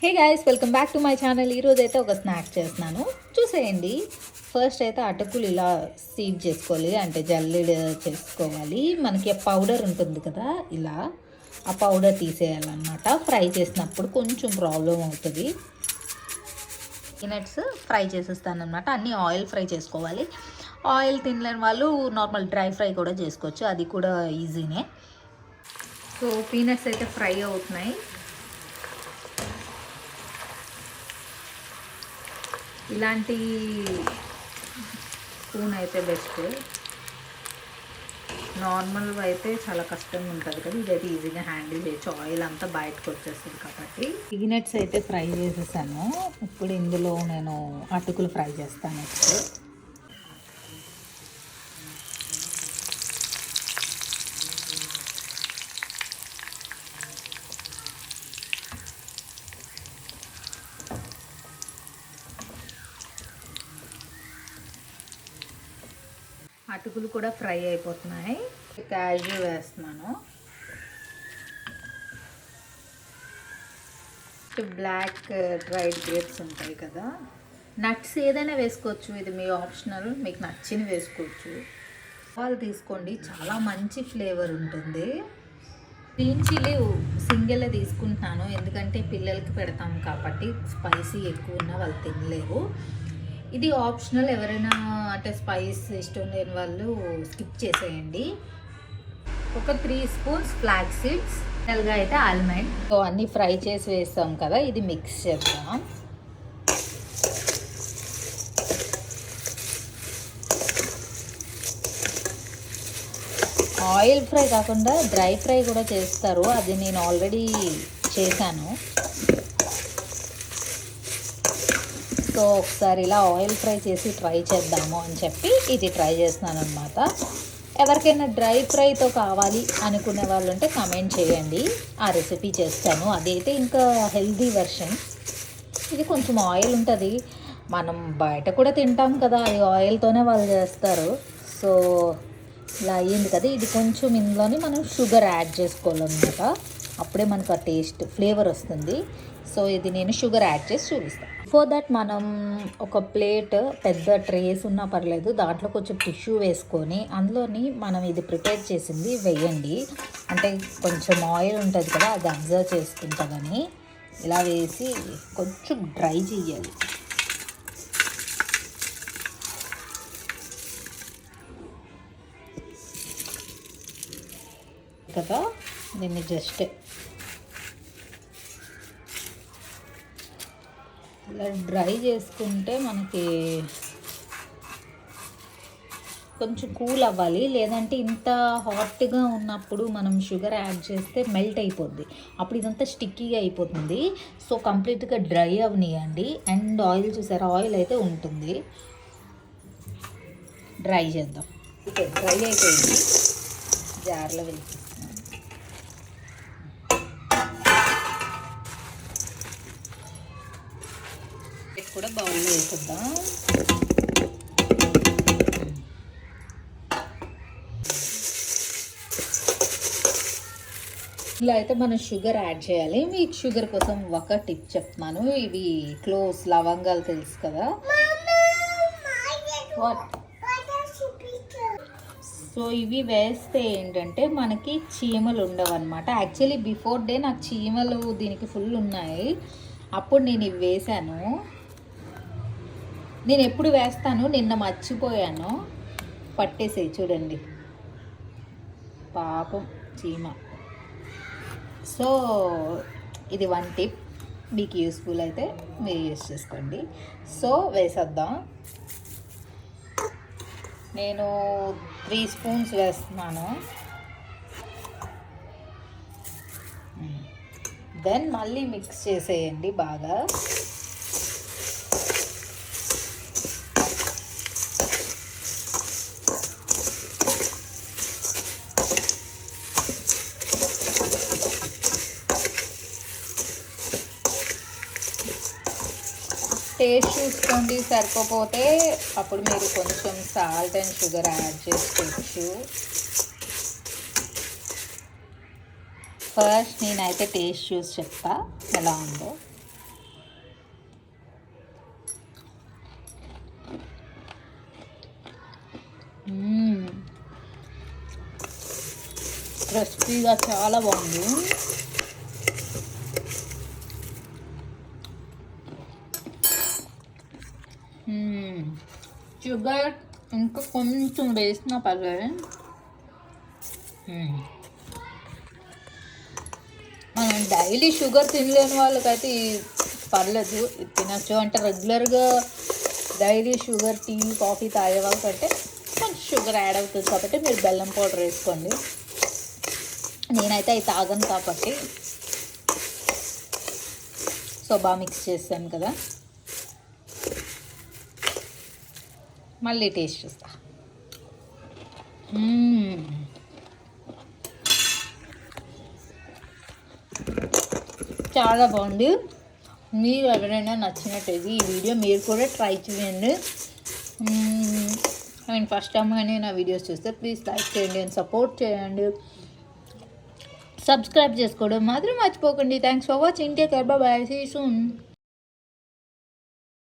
Hey guys, welcome back to my channel. ఈరోజు అయితే ఒక స్నాక్ చేస్తున్నాను, చూసేయండి. ఫస్ట్ అయితే అటుకులు ఇలా సీడ్ చేసుకోవాలి, అంటే జల్లెడ చేసుకోవాలి. మనకి ఆ పౌడర్ ఉంటుంది కదా, ఇలా ఆ పౌడర్ తీసేయాలన్నమాట. ఫ్రై చేసినప్పుడు కొంచెం ప్రాబ్లం అవుతుంది. పీనట్స్ ఫ్రై చేసేస్తాను అనమాట. అన్నీ ఆయిల్ ఫ్రై చేసుకోవాలి. ఆయిల్ తినలేని వాళ్ళు నార్మల్ డ్రై ఫ్రై కూడా చేసుకోవచ్చు, అది కూడా ఈజీనే. సో పీనట్స్ అయితే ఫ్రై అవుతున్నాయి. ఇలాంటి స్పూన్ అయితే బెస్ట్. నార్మల్గా అయితే చాలా కష్టంగా ఉంటుంది కదా, ఇదైతే ఈజీగా హ్యాండిల్ చేయొచ్చు. ఆయిల్ అంతా బయటకు వచ్చేస్తుంది కాబట్టి. పీనట్స్ అయితే ఫ్రై చేసేసాను. ఇప్పుడు ఇందులో నేను అటుకులు ఫ్రై చేస్తాను. ఇప్పుడు అటుకులు కూడా ఫ్రై అయిపోతున్నాయి. క్యాష్యూ వేస్తున్నాను. బ్లాక్ డ్రైడ్ గ్రేప్స్ ఉంటాయి కదా, నట్స్ ఏదైనా వేసుకోవచ్చు. ఇది మీ ఆప్షనల్, మీకు నచ్చిన వేసుకోవచ్చు. వాళ్ళు తీసుకోండి, చాలా మంచి ఫ్లేవర్ ఉంటుంది. గ్రీన్ చిల్లీ సింగిల్ తీసుకుంటున్నాను, ఎందుకంటే పిల్లలకి పెడతాం కాబట్టి స్పైసీ ఎక్కువ ఉన్నా వాళ్ళు తినలేరు. ఇది ఆప్షనల్, ఎవరైనా అంటే స్పైస్ ఇష్టం లేని వాళ్ళు స్కిప్ చేసేయండి. ఒక 3 స్పూన్స్ ఫ్లాక్స్ సీడ్స్, ఫైనల్గా అయితే ఆల్మండ్. సో అన్నీ ఫ్రై చేసి వేస్తాం కదా, ఇది మిక్స్ చేద్దాం. ఆయిల్ ఫ్రై కాకుండా డ్రై ఫ్రై కూడా చేస్తారు, అది నేను ఆల్రెడీ చేశాను. సో ఒకసారి ఇలా ఆయిల్ ఫ్రై చేసి ట్రై చేద్దాము అని చెప్పి ఇది ట్రై చేస్తున్నాను అనమాట. ఎవరికైనా డ్రై ఫ్రైతో కావాలి అనుకునే వాళ్ళు ఉంటే కమెంట్ చేయండి, ఆ రెసిపీ చేస్తాను. అదైతే ఇంకా హెల్దీ వెర్షన్. ఇది కొంచెం ఆయిల్ ఉంటుంది, మనం బయట కూడా తింటాం కదా, అది ఆయిల్తోనే వాళ్ళు చేస్తారు. సో ఇలా అయ్యింది కదా, ఇది కొంచెం ఇందులోని మనం షుగర్ యాడ్ చేసుకోవాలన్నమాట. అప్పుడే మనకు ఆ టేస్ట్ ఫ్లేవర్ వస్తుంది. సో ఇది నేను షుగర్ యాడ్ చేసి చూపిస్తాను. ఫర్ దట్ మనం ఒక ప్లేట్, పెద్ద ట్రేస్ ఉన్నా పర్లేదు, దాంట్లో కొంచెం టిష్యూ వేసుకొని అందులోని మనం ఇది ప్రిపేర్ చేసింది వేయండి. అంటే కొంచెం ఆయిల్ ఉంటుంది కదా, అది అబ్జర్వ్ చేసుకుంటుందని ఇలా వేసి కొంచెం డ్రై చేయాలి కదా. దీన్ని జస్ట్ ఇలా డ్రై చేసుకుంటే మనకి కొంచెం కూల్ అవ్వాలి, లేదంటే ఇంత హాట్గా ఉన్నప్పుడు మనం షుగర్ యాడ్ చేస్తే మెల్ట్ అయిపోద్ది, అప్పుడు ఇదంతా స్టిక్కీగా అయిపోతుంది. సో కంప్లీట్గా డ్రై అవనియండి. అండ్ ఆయిల్ చూసారా, ఆయిల్ అయితే ఉంటుంది. డ్రై చేద్దాం. డ్రై అయిపోయింది, జార్లో వేసి కూడా బౌల్లో వేసేద్దాం. ఇలా అయితే మనం షుగర్ యాడ్ చేయాలి. మీకు షుగర్ కోసం ఒక టిప్ చెప్తున్నాను. ఇవి క్లోవ్స్, లవంగాలు తెలుసు కదా. సో ఇవి వేస్తే ఏంటంటే మనకి చీమలు ఉండవు అనమాట. యాక్చువల్లీ బిఫోర్ డే నాకు చీమలు దీనికి ఫుల్ ఉన్నాయి, అప్పుడు నేను ఇవి వేసాను. నేను ఎప్పుడు వేస్తాను, నిన్న మర్చిపోయాను, పట్టేసేయి చూడండి పాపం చీమ. సో ఇది 1 టిప్, మీకు యూస్ఫుల్ అయితే మీరు యూస్ చేసుకోండి. సో వేసేద్దాం. నేను 3 స్పూన్స్ వేస్తున్నాను. దెన్ మళ్ళీ మిక్స్ చేసేయండి బాగా. టేస్ట్ చూసుకోండి, సరిపోతే అప్పుడు మీరు కొంచెం సాల్ట్ అండ్ షుగర్ యాడ్ చేసుకోవచ్చు. ఫస్ట్ నేనైతే టేస్ట్ చూసి చెప్తా ఎలా ఉందో. క్రిస్పీగా చాలా బాగుంది. షుగర్ ఇంకా కొంచెం వేసినా పర్లేదు. మనం డైలీ షుగర్ తినలేని వాళ్ళకైతే పర్లేదు, తినచ్చు. అంటే రెగ్యులర్గా డైలీ షుగర్ టీ కాఫీ తాగే వాళ్ళకంటే కొంచెం షుగర్ యాడ్ అవుతుంది కాబట్టి మీరు బెల్లం పౌడర్ వేసుకోండి. నేనైతే అవి తాగను కాబట్టి సో బాగా మిక్స్ చేస్తాను కదా. మళ్ళీ టేస్ట్ చూస్తా. చాలా బాగుంది. మీరు ఎవరైనా నచ్చినట్టయితే ఈ వీడియో మీరు కూడా ట్రై చేయండి. అండ్ ఫస్ట్ టైం కానీ నా వీడియోస్ చూస్తే ప్లీజ్ లైక్ చేయండి అండ్ సపోర్ట్ చేయండి. సబ్స్క్రైబ్ చేసుకోవడం మాత్రం మర్చిపోకండి. Thanks for watching. Take care. Bye. See you soon.